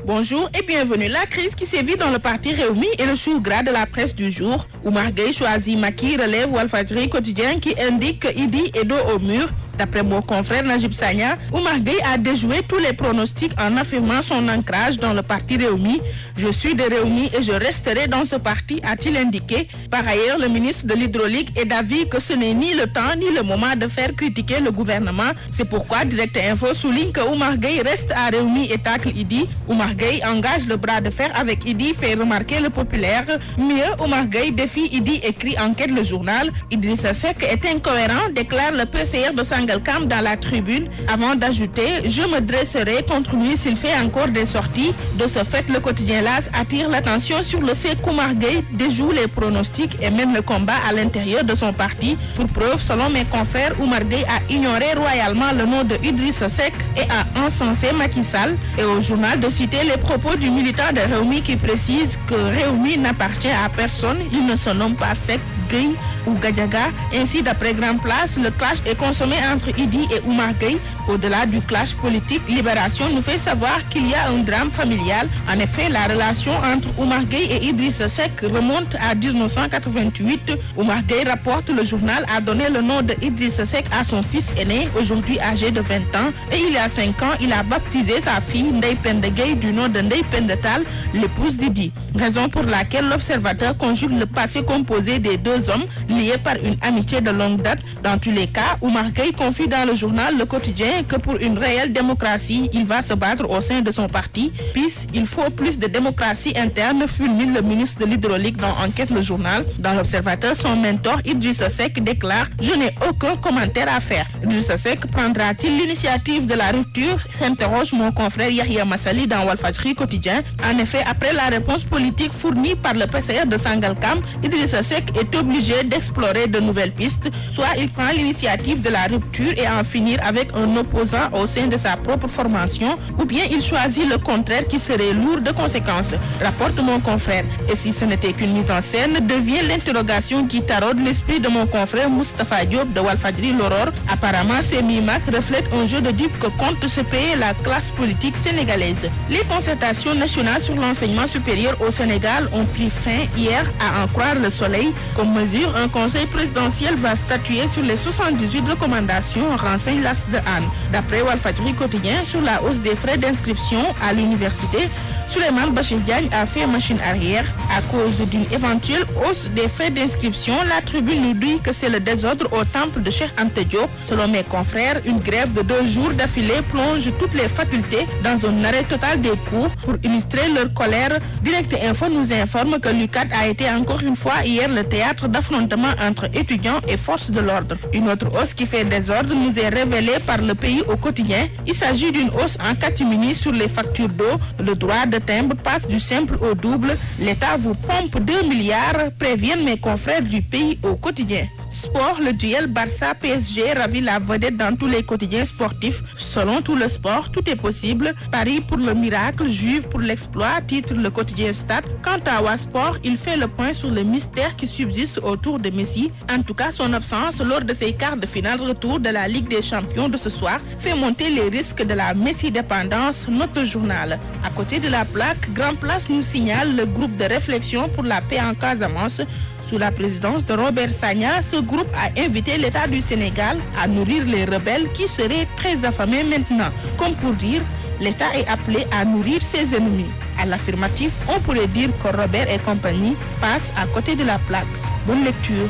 Bonjour et bienvenue. La crise qui sévit dans le parti Rewmi est le chou gras de la presse du jour. Oumar Gueye choisit Macky, relève Walfadjri quotidien qui indique que Idi est dos au mur. D'après mon confrère Najib Sagna, Oumar Gueye a déjoué tous les pronostics en affirmant son ancrage dans le parti Rewmi. Je suis de Rewmi et je resterai dans ce parti, a-t-il indiqué. Par ailleurs, le ministre de l'Hydraulique est d'avis que ce n'est ni le temps ni le moment de faire critiquer le gouvernement. C'est pourquoi Direct Info souligne que Oumar Gueye reste à Rewmi et tacle Idi. Oumar Gueye engage le bras de fer avec Idi, fait remarquer le populaire. Mieux, Oumar Gueye défie Idi, écrit Enquête le journal. Idrissa Seck est incohérent, déclare le PCR de Sangalkam dans la tribune, avant d'ajouter « Je me dresserai contre lui s'il fait encore des sorties ». De ce fait, le quotidien LAS attire l'attention sur le fait qu'Oumar Gueye déjoue les pronostics et même le combat à l'intérieur de son parti. Pour preuve, selon mes confrères, Oumar Gueye a ignoré royalement le nom de Idrissa Seck et a encensé Macky Sall. Et au journal de citer les propos du militant de Rewmi qui précise que Rewmi n'appartient à personne, il ne se nomme pas Seck, Gueye ou Gadiaga. Ainsi, d'après Grand Place, le clash est consommé entre Idi et Oumar Gueye. Au-delà du clash politique, Libération nous fait savoir qu'il y a un drame familial. En effet, la relation entre Oumar Gueye et Idrissa Seck remonte à 1988. Oumar Gueye, rapporte le journal, a donné le nom de Idrissa Seck à son fils aîné, aujourd'hui âgé de 20 ans. Et il y a 5 ans, il a baptisé sa fille Ndeye Penda Gueye du nom de Ndeye Penda Tall, l'épouse d'Idi. Raison pour laquelle l'observateur conjugue le passé composé des deux hommes liés par une amitié de longue date. Dans tous les cas, Oumar Gueye confie dans le journal Le Quotidien que pour une réelle démocratie, il va se battre au sein de son parti. Puis, il faut plus de démocratie interne, fulmine le ministre de l'Hydraulique dans Enquête le journal. Dans l'Observateur, son mentor Idrissa Seck déclare « Je n'ai aucun commentaire à faire ». Idrissa Seck prendra-t-il l'initiative de la rupture, s'interroge mon confrère Yahya Massali dans Walfadjri quotidien. En effet, après la réponse politique fournie par le PCR de Sangalkam, Idrissa Seck est obligé d'explorer de nouvelles pistes. Soit il prend l'initiative de la rupture et en finir avec un opposant au sein de sa propre formation, ou bien il choisit le contraire qui serait lourd de conséquences, rapporte mon confrère. Et si ce n'était qu'une mise en scène, devient l'interrogation qui taraude l'esprit de mon confrère Moustapha Diop de Walfadjri l'Aurore. Apparemment, ces mimacs reflètent un jeu de dupes que compte se payer la classe politique sénégalaise. Les concertations nationales sur l'enseignement supérieur au Sénégal ont pris fin hier, à en croire Le Soleil. Comme mesure, un conseil présidentiel va statuer sur les 78 recommandations, renseigne l'As de Anne. D'après Walfadjri quotidien, sur la hausse des frais d'inscription à l'université, Souleymane Bachir Diagne a fait machine arrière. À cause d'une éventuelle hausse des frais d'inscription, la tribune nous dit que c'est le désordre au temple de Cheikh Anta Diop. Selon mes confrères, une grève de 2 jours d'affilée plonge toutes les facultés dans un arrêt total des cours. Pour illustrer leur colère, Direct Info nous informe que l'UCAD a été encore une fois hier le théâtre d'affrontement entre étudiants et forces de l'ordre. Une autre hausse qui fait désordre nous est révélée par Le Pays au quotidien. Il s'agit d'une hausse en catimini sur les factures d'eau. Le droit de timbre passe du simple au double. L'État vous pompe 2 milliards, préviennent mes confrères du Pays au quotidien. Sport, le duel Barça-PSG ravit la vedette dans tous les quotidiens sportifs. Selon tout le sport, tout est possible. Paris pour le miracle, Juve pour l'exploit, titre le quotidien Stade. Quant à Wasport, il fait le point sur le mystère qui subsiste autour de Messi. En tout cas, son absence lors de ses quarts de finale retour de la Ligue des Champions de ce soir fait monter les risques de la Messi-dépendance, note le journal. À côté de la plaque, Grand Place nous signale le groupe de réflexion pour la paix en Casamance. Sous la présidence de Robert Sagna, ce groupe a invité l'État du Sénégal à nourrir les rebelles qui seraient très affamés maintenant. Comme pour dire, l'État est appelé à nourrir ses ennemis. À l'affirmatif, on pourrait dire que Robert et compagnie passent à côté de la plaque. Bonne lecture.